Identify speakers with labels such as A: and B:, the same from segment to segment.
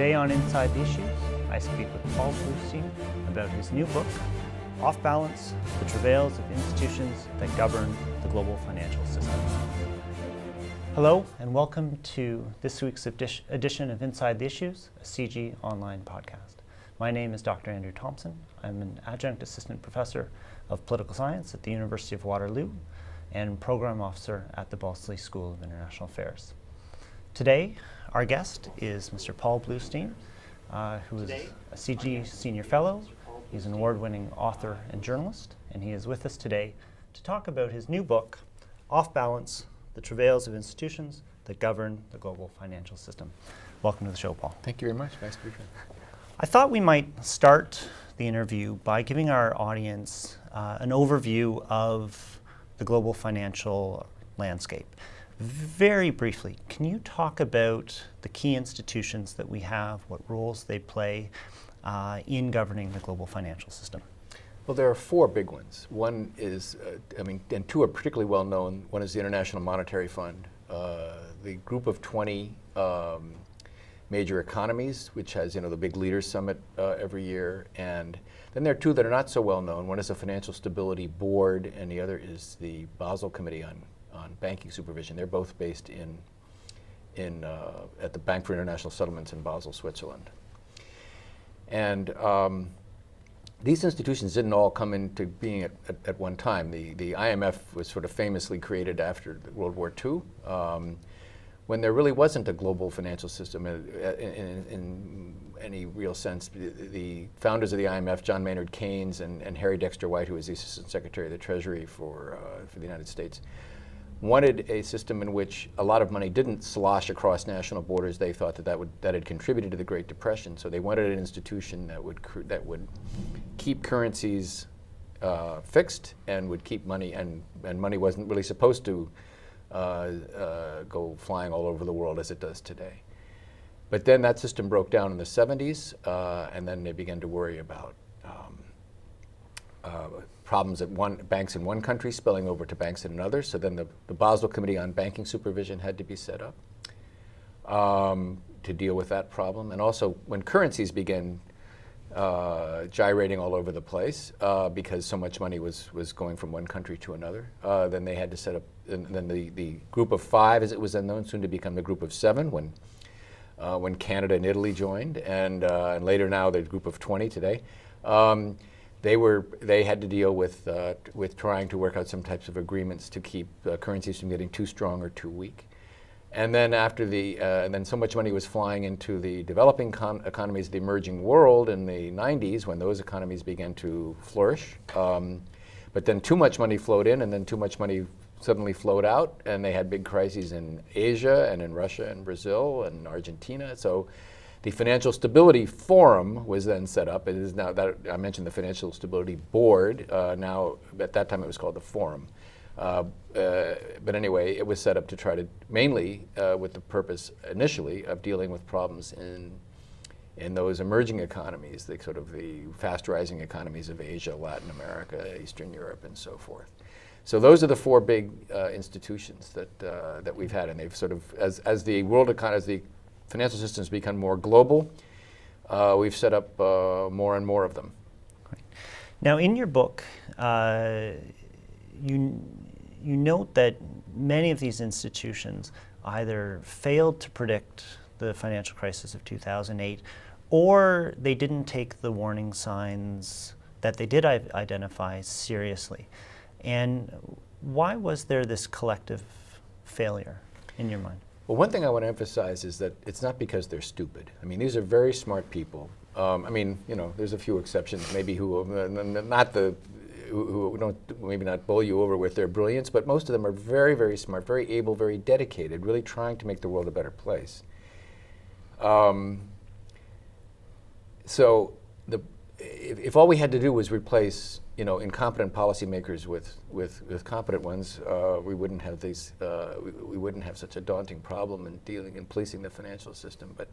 A: Today on Inside the Issues, I speak with Paul Blustein about his new book, Off Balance, The Travails of Institutions That Govern the Global Financial System. Hello, and welcome to this week's edition of Inside the Issues, a CG online podcast. My name is Dr. Andrew Thompson. I'm an adjunct assistant professor of political science at the University of Waterloo and program officer at the Blustein School of International Affairs. Today, our guest is Mr. Paul Blustein, who is a CG Senior Fellow. He's an award-winning author and journalist, and he is with us today to talk about his new book, Off Balance, The Travails of Institutions That Govern the Global Financial System. Welcome to the show, Paul.
B: Thank you very much. Nice to be here.
A: I thought we might start the interview by giving our audience an overview of the global financial landscape. Very briefly, can you talk about the key institutions that we have, what roles they play in governing the global financial system?
B: Well, there are four big ones. One is, and two are particularly well known. One is the International Monetary Fund, the Group of 20 major economies, which has, the big leaders summit every year. And then there are two that are not so well known. One is the Financial Stability Board, and the other is the Basel Committee on Banking Supervision. They're both based at the Bank for International Settlements in Basel, Switzerland. And these institutions didn't all come into being at one time. The IMF was sort of famously created after World War II, when there really wasn't a global financial system in any real sense. The founders of the IMF, John Maynard Keynes and Harry Dexter White, who was the Assistant Secretary of the Treasury for the United States, wanted a system in which a lot of money didn't slosh across national borders. They thought that had contributed to the Great Depression. So they wanted an institution that would keep currencies fixed and would keep money, and money wasn't really supposed to go flying all over the world as it does today. But then that system broke down in the 70s, and then they began to worry about problems at banks in one country spilling over to banks in another. So then the Basel Committee on Banking Supervision had to be set up to deal with that problem. And also when currencies began gyrating all over the place because so much money was going from one country to another, then they had to set up, and then the Group of 5, as it was then known, soon to become the Group of 7 when Canada and Italy joined, and later now the Group of 20 today. They had to deal with trying to work out some types of agreements to keep currencies from getting too strong or too weak. And then after and then so much money was flying into the developing economies of the emerging world in the 90s, when those economies began to flourish. But then too much money flowed in, and then too much money suddenly flowed out, and they had big crises in Asia and in Russia and Brazil and Argentina. So the Financial Stability Forum was then set up. It is now that I mentioned the Financial Stability Board. Now, at that time, it was called the Forum. But anyway, it was set up to try to mainly with the purpose initially of dealing with problems in those emerging economies, the sort of the fast-rising economies of Asia, Latin America, Eastern Europe, and so forth. So those are the four big institutions that we've had, and they've sort of, as the world economy, as the financial systems become more global, we've set up more and more of them.
A: Great. Now, in your book, you note that many of these institutions either failed to predict the financial crisis of 2008, or they didn't take the warning signs that they did identify seriously. And why was there this collective failure in your mind?
B: Well, one thing I want to emphasize is that it's not because they're stupid. I mean, these are very smart people. There's a few exceptions, maybe who don't maybe not bowl you over with their brilliance, but most of them are very, very smart, very able, very dedicated, really trying to make the world a better place. So if all we had to do was replace incompetent policymakers with competent ones, we wouldn't have these. We wouldn't have such a daunting problem in dealing and policing the financial system. But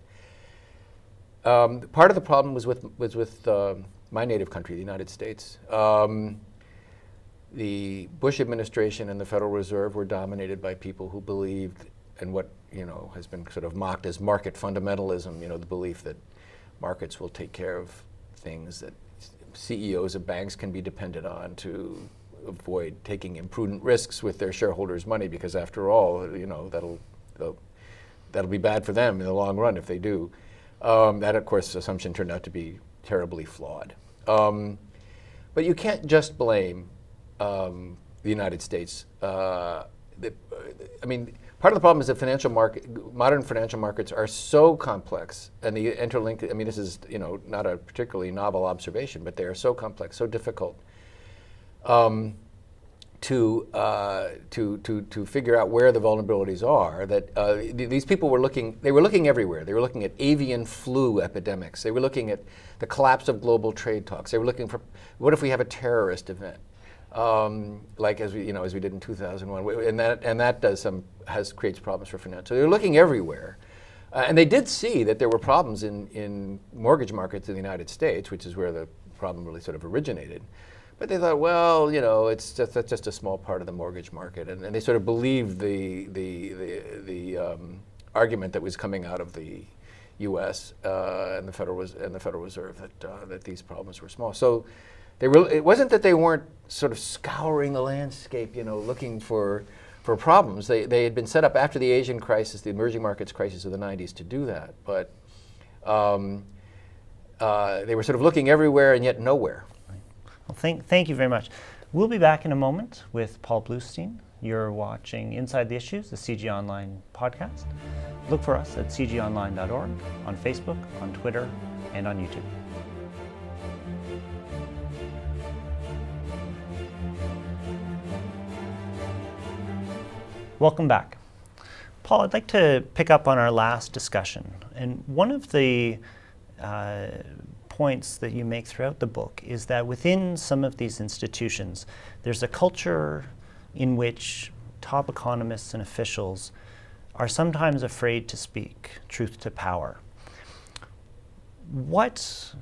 B: part of the problem was with my native country, the United States. The Bush administration and the Federal Reserve were dominated by people who believed what has been sort of mocked as market fundamentalism, the belief that markets will take care of things, that CEOs of banks can be depended on to avoid taking imprudent risks with their shareholders' money, because after all, that'll be bad for them in the long run if they do. That, of course, assumption turned out to be terribly flawed. But you can't just blame the United States. Part of the problem is that modern financial markets are so complex, and the interlink. This is not a particularly novel observation, but they are so complex, so difficult to figure out where the vulnerabilities are. That these people were looking. They were looking everywhere. They were looking at avian flu epidemics. They were looking at the collapse of global trade talks. They were looking for what if we have a terrorist event. Like as we did in 2001, and that creates problems for finance. So they're looking everywhere, and they did see that there were problems in mortgage markets in the United States, which is where the problem really sort of originated. But they thought, well, that's just a small part of the mortgage market, and they sort of believed the argument that was coming out of the U.S. And the Federal Reserve that these problems were small. So. It wasn't that they weren't sort of scouring the landscape, looking for problems. They had been set up after the Asian crisis, the emerging markets crisis of the 90s, to do that. But they were sort of looking everywhere and yet nowhere.
A: Well, thank you very much. We'll be back in a moment with Paul Blustein. You're watching Inside the Issues, the CG Online podcast. Look for us at cgonline.org, on Facebook, on Twitter, and on YouTube. Welcome back. Paul, I'd like to pick up on our last discussion. And one of the points that you make throughout the book is that within some of these institutions, there's a culture in which top economists and officials are sometimes afraid to speak truth to power. What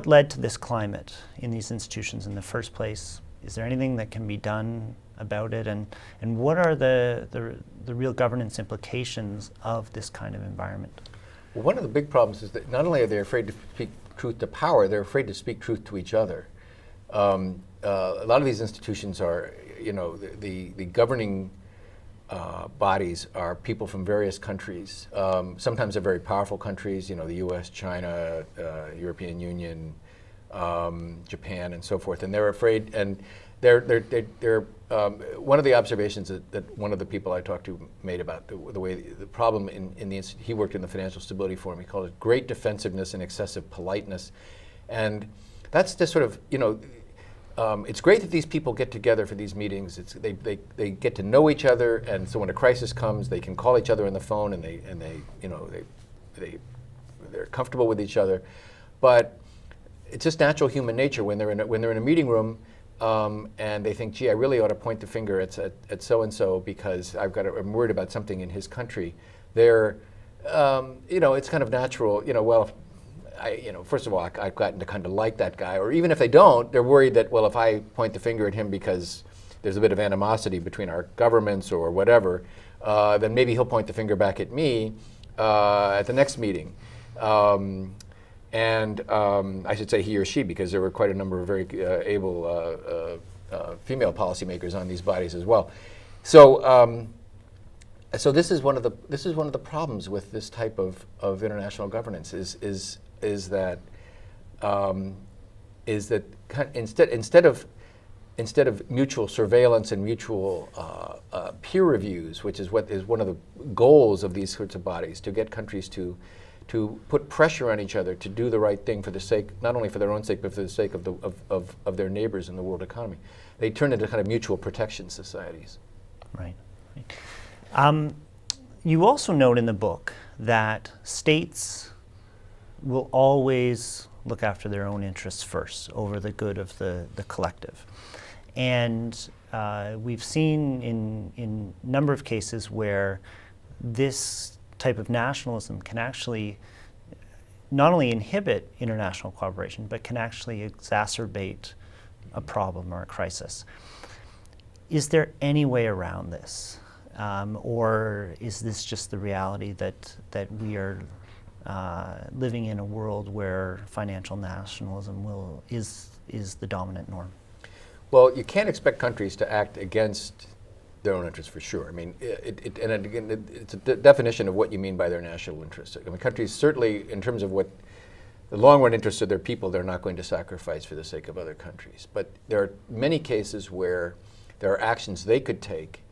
A: led to this climate in these institutions in the first place? Is there anything that can be done about it, and what are the real governance implications of this kind of environment?
B: Well, one of the big problems is that not only are they afraid to speak truth to power, they're afraid to speak truth to each other. A lot of these institutions are, the governing bodies are people from various countries. Sometimes they're very powerful countries, the U.S., China, European Union, Japan, and so forth, and they're afraid. And they're one of the observations that one of the people I talked to made about the way the problem in the he worked in the Financial Stability Forum. He called it great defensiveness and excessive politeness, and that's just sort of it's great that these people get together for these meetings. They get to know each other, and so when a crisis comes, they can call each other on the phone, and they're comfortable with each other, but it's just natural human nature when they're in a meeting room. And they think, gee, I really ought to point the finger at so-and-so because I'm worried about something in his country. It's kind of natural, first of all, I've gotten to kind of like that guy. Or even if they don't, they're worried that, well, if I point the finger at him because there's a bit of animosity between our governments or whatever, then maybe he'll point the finger back at me at the next meeting. And I should say he or she, because there were quite a number of very able female policymakers on these bodies as well. So this is one of the problems with this type of international governance is that instead of mutual surveillance and mutual peer reviews, which is what is one of the goals of these sorts of bodies, to get countries to put pressure on each other to do the right thing for the sake, not only for their own sake, but for the sake of their neighbors in the world economy. They turn into kind of mutual protection societies.
A: Right. You also note in the book that states will always look after their own interests first over the good of the collective. And we've seen in a number of cases where this type of nationalism can actually not only inhibit international cooperation, but can actually exacerbate a problem or a crisis. Is there any way around this? or is this just the reality that we are living in a world where financial nationalism is the dominant norm?
B: Well, you can't expect countries to act against their own interests for sure. I mean, it's a definition of what you mean by their national interests. I mean, countries certainly, in terms of what the long-run interests of their people, they're not going to sacrifice for the sake of other countries. But there are many cases where there are actions they could take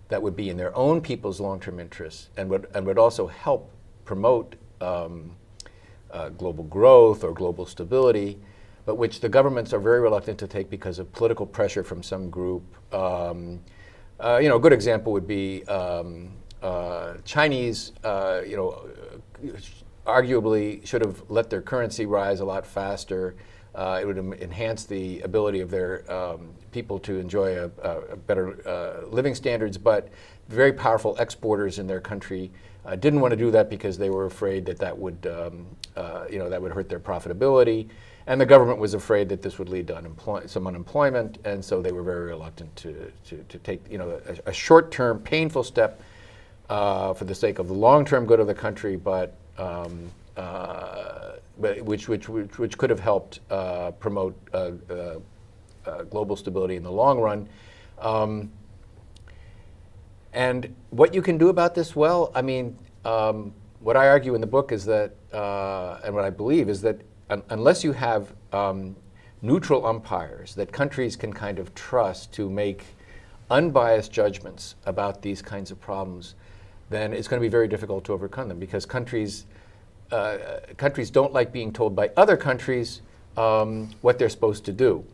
B: that would be in their own people's long-term interests and would also help promote global growth or global stability, but which the governments are very reluctant to take because of political pressure from some group. A good example would be Chinese, arguably should have let their currency rise a lot faster. It would enhance the ability of their people to enjoy a better living standards, but very powerful exporters in their country didn't want to do that because they were afraid that would hurt their profitability, and the government was afraid that this would lead to some unemployment, and so they were very reluctant to take a short-term painful step for the sake of the long-term good of the country, but which could have helped promote global stability in the long run. And what you can do about this? Well, I mean, what I argue in the book is that, and what I believe is that unless you have neutral umpires that countries can kind of trust to make unbiased judgments about these kinds of problems, then it's going to be very difficult to overcome them, because countries don't like being told by other countries what they're supposed to do.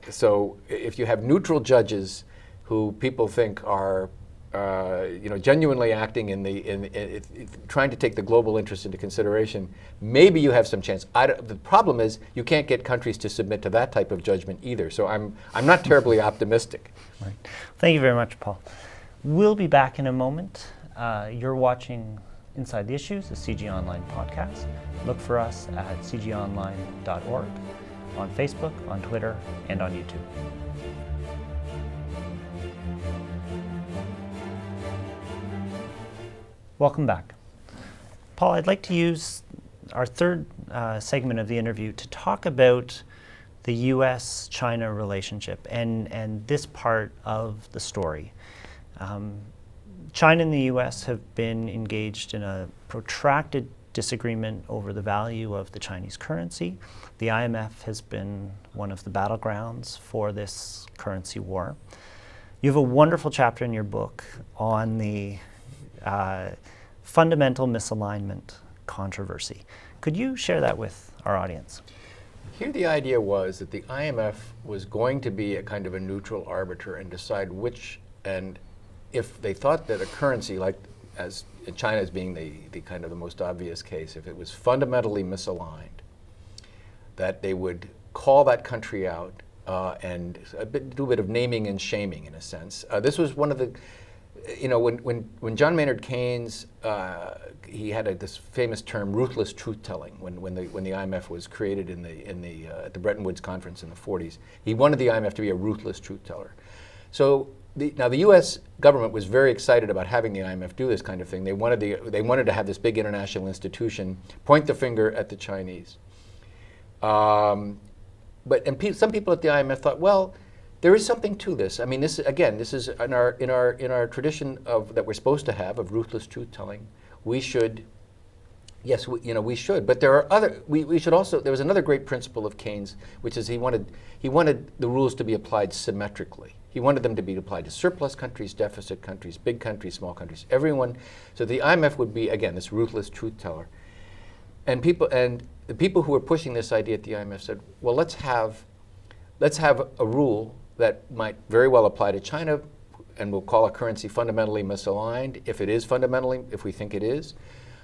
B: So if you have neutral judges who people think are genuinely acting in trying to take the global interest into consideration, maybe you have some chance. The problem is you can't get countries to submit to that type of judgment either. So I'm not terribly optimistic.
A: Right. Thank you very much, Paul. We'll be back in a moment. You're watching Inside the Issues, the CG Online podcast. Look for us at cgonline.org, on Facebook, on Twitter, and on YouTube. Welcome back. Paul, I'd like to use our third segment of the interview to talk about the U.S.-China relationship and this part of the story. China and the U.S. have been engaged in a protracted disagreement over the value of the Chinese currency. The IMF has been one of the battlegrounds for this currency war. You have a wonderful chapter in your book on the fundamental misalignment controversy. Could you share that with our audience?
B: Here the idea was that the IMF was going to be a kind of a neutral arbiter and decide which, and if they thought that a currency, like as China as being the kind of the most obvious case, if it was fundamentally misaligned, that they would call that country out and do a bit of naming and shaming in a sense. This was one of the, when John Maynard Keynes, he had this famous term, ruthless truth-telling, when the IMF was created at the Bretton Woods conference in the 40s. He wanted the IMF to be a ruthless truth-teller. So now the U.S. government was very excited about having the IMF do this kind of thing. They wanted to have this big international institution point the finger at the Chinese. Some people at the IMF thought, well, there is something to this. I mean, this is in our tradition that we're supposed to have of ruthless truth-telling. We should, yes, we should. But there are other. We should also. There was another great principle of Keynes, which is he wanted the rules to be applied symmetrically. He wanted them to be applied to surplus countries, deficit countries, big countries, small countries, everyone. So the IMF would be, again, this ruthless truth-teller. And the people who were pushing this idea at the IMF said, well, let's have a rule that might very well apply to China, and we'll call a currency fundamentally misaligned if it is fundamentally, if we think it is.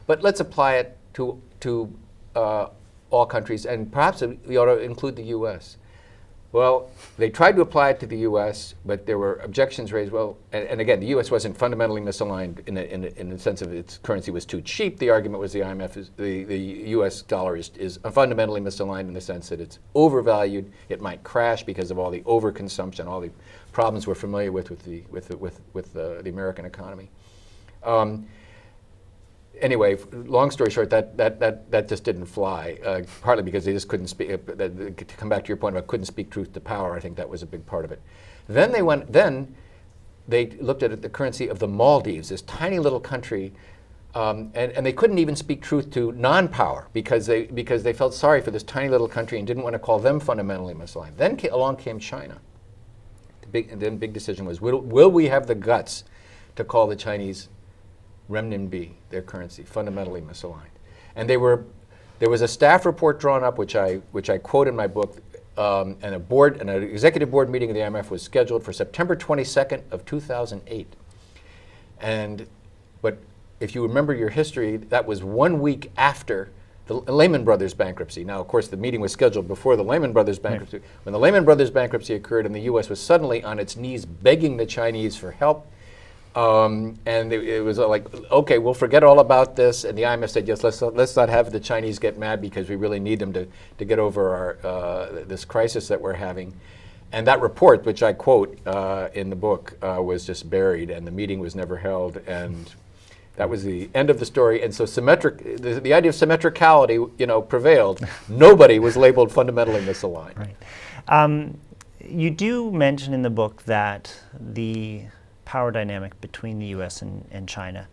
B: But let's apply it to all countries, and perhaps we ought to include the U.S. Well, they tried to apply it to the U.S., but there were objections raised. Well, and again, the U.S. wasn't fundamentally misaligned in the sense of its currency was too cheap. The argument was the IMF is the U.S. dollar is fundamentally misaligned in the sense that it's overvalued. It might crash because of all the overconsumption, all the problems we're familiar with the American economy. Anyway, long story short, that just didn't fly, partly because they just couldn't speak, to come back to your point about couldn't speak truth to power, I think that was a big part of it. Then they looked at the currency of the Maldives, this tiny little country, and they couldn't even speak truth to non-power because they felt sorry for this tiny little country and didn't want to call them fundamentally misaligned. Then along came China. And then big decision was, will we have the guts to call the Chinese renminbi, their currency, fundamentally misaligned? And there was a staff report drawn up, which I quote in my book, and an executive board meeting of the IMF was scheduled for September 22nd of 2008. But if you remember your history, that was 1 week after the Lehman Brothers bankruptcy. Now, of course, the meeting was scheduled before the Lehman Brothers bankruptcy. Right. When the Lehman Brothers bankruptcy occurred and the U.S. was suddenly on its knees begging the Chinese for help, and it was like, okay, we'll forget all about this. And the IMF said, yes, let's not have the Chinese get mad because we really need them to get over this crisis that we're having. And that report, which I quote in the book, was just buried, and the meeting was never held. And that was the end of the story. And so the idea of symmetricality, prevailed. Nobody was labeled fundamentally misaligned.
A: Right. You do mention in the book that the power dynamic between the U.S. and China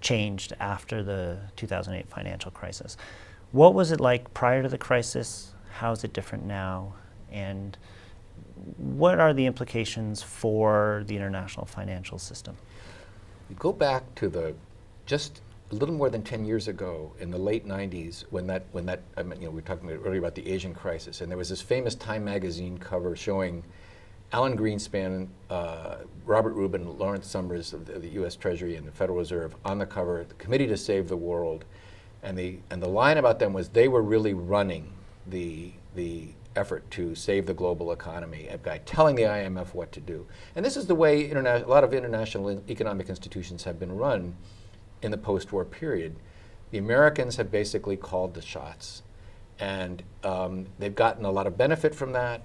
A: changed after the 2008 financial crisis. What was it like prior to the crisis? How is it different now? And what are the implications for the international financial system?
B: We go back to just a little more than 10 years ago in the late 90s when we were talking earlier about the Asian crisis, and there was this famous Time magazine cover showing Alan Greenspan, Robert Rubin, Lawrence Summers of the U.S. Treasury and the Federal Reserve on the cover, the Committee to Save the World, and the line about them was they were really running the effort to save the global economy, a guy telling the IMF what to do. And this is the way a lot of international economic institutions have been run in the post-war period. The Americans have basically called the shots, and they've gotten a lot of benefit from that.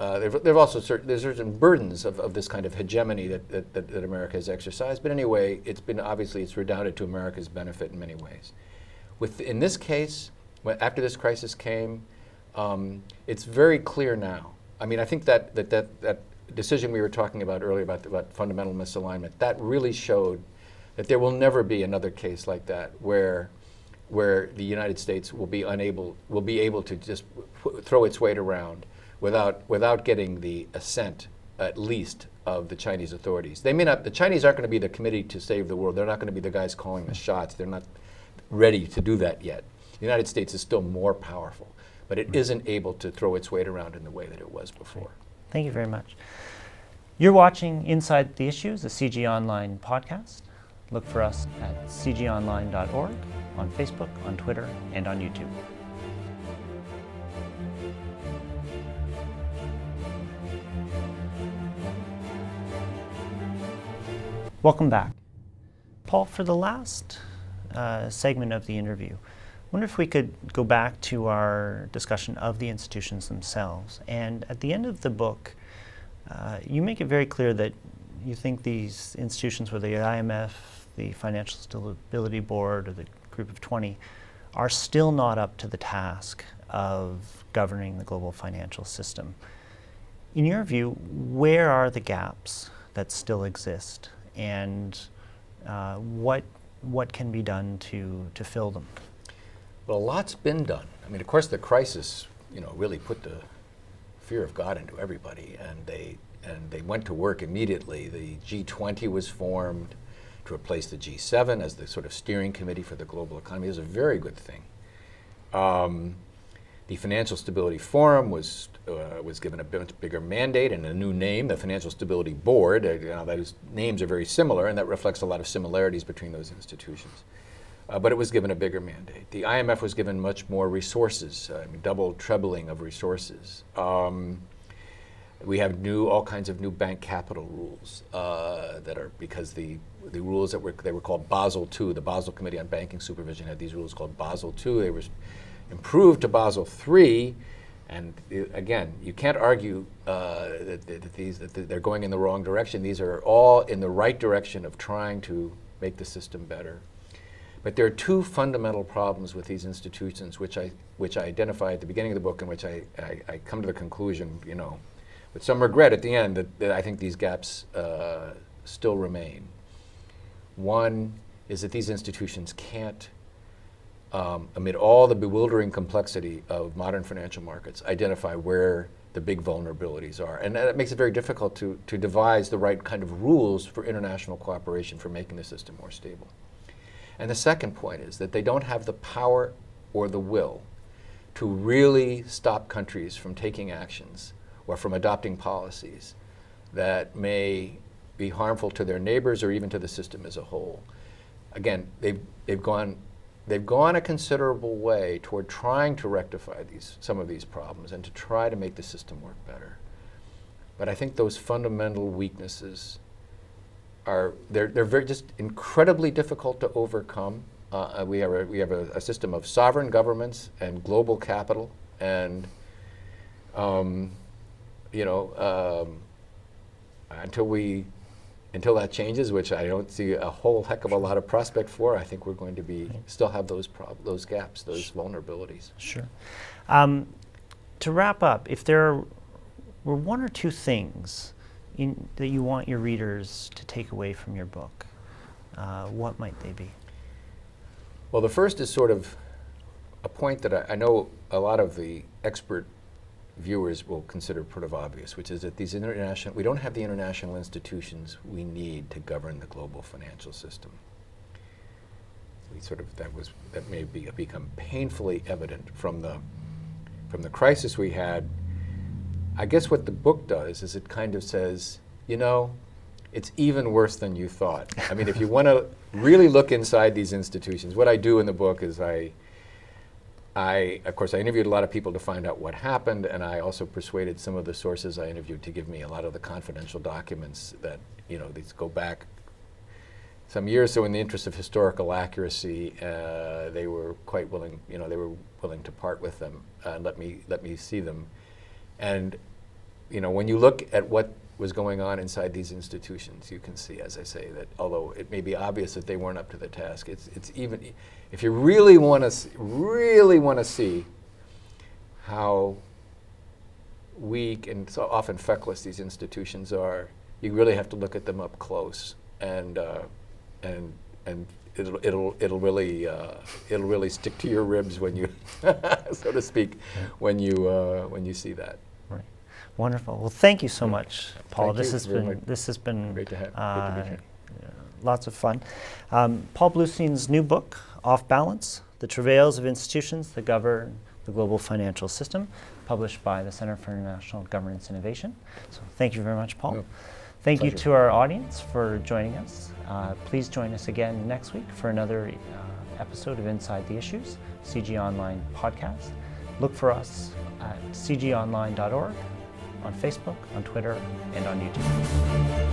B: There's also certain burdens of this kind of hegemony that America has exercised. But anyway, it's redounded to America's benefit in many ways. In this case, after this crisis came, it's very clear now. I mean, I think that decision we were talking about earlier about fundamental misalignment, that really showed that there will never be another case like that where the United States will be able to just throw its weight around without getting the assent, at least, of the Chinese authorities. The Chinese aren't going to be the Committee to Save the World. They're not going to be the guys calling the shots. They're not ready to do that yet. The United States is still more powerful, but it isn't able to throw its weight around in the way that it was before.
A: Thank you very much. You're watching Inside the Issues, a CG Online podcast. Look for us at cgonline.org, on Facebook, on Twitter, and on YouTube. Welcome back. Paul, for the last segment of the interview, I wonder if we could go back to our discussion of the institutions themselves. And at the end of the book, you make it very clear that you think these institutions, whether the IMF, the Financial Stability Board, or the Group of 20, are still not up to the task of governing the global financial system. In your view, where are the gaps that still exist? And what can be done to fill them?
B: Well, a lot's been done. I mean, of course, the crisis, really put the fear of God into everybody, and they went to work immediately. The G20 was formed to replace the G7 as the sort of steering committee for the global economy. It was a very good thing. The Financial Stability Forum was given a bigger mandate and a new name, the Financial Stability Board. Names are very similar, and that reflects a lot of similarities between those institutions. but it was given a bigger mandate. The IMF was given much more resources, double, trebling of resources. We have all kinds of new bank capital rules that are, because the rules that they were called Basel II, the Basel Committee on Banking Supervision had these rules called Basel II. They were improved to Basel III, and again, you can't argue that they're going in the wrong direction. These are all in the right direction of trying to make the system better. But there are two fundamental problems with these institutions, which I identify at the beginning of the book, and which I come to the conclusion, with some regret at the end, that I think these gaps still remain. One is that these institutions can't, amid all the bewildering complexity of modern financial markets, identify where the big vulnerabilities are. And that makes it very difficult to devise the right kind of rules for international cooperation for making the system more stable. And the second point is that they don't have the power or the will to really stop countries from taking actions or from adopting policies that may be harmful to their neighbors or even to the system as a whole. Again, they've gone a considerable way toward trying to rectify some of these problems and to try to make the system work better. But I think those fundamental weaknesses they're very just incredibly difficult to overcome. We have a system of sovereign governments and global capital, and until that changes, which I don't see a whole heck of a lot of prospect for, I think we're going to still have those gaps, those vulnerabilities.
A: Sure. To wrap up, if there were one or two things that you want your readers to take away from your book, what might they be?
B: Well, the first is sort of a point that I know a lot of the expert viewers will consider sort of obvious, which is that we don't have the international institutions we need to govern the global financial system. That may become painfully evident from the crisis we had. I guess what the book does is it kind of says, it's even worse than you thought. I mean, if you want to really look inside these institutions, what I do in the book is of course, I interviewed a lot of people to find out what happened, and I also persuaded some of the sources I interviewed to give me a lot of the confidential documents that, these go back some years. So in the interest of historical accuracy, they were quite willing, they were willing to part with them and let me see them. And, when you look at what was going on inside these institutions, you can see, as I say, that although it may be obvious that they weren't up to the task, it's even, if you really want to see how weak and so often feckless these institutions are, you really have to look at them up close, and it'll really stick to your ribs when you, so to speak, when you see that.
A: Right. Wonderful. Well, thank you so much, Paul. This has been
B: great to be here.
A: Lots of fun. Paul Blustein's new book, Off Balance: The Travails of Institutions That Govern the Global Financial System, published by the Center for International Governance Innovation. So thank you very much, Paul.
B: No.
A: Thank you
B: Pleasure.
A: to our audience for joining us. Please join us again next week for another episode of Inside the Issues, CG Online podcast. Look for us at cgonline.org, on Facebook, on Twitter, and on YouTube.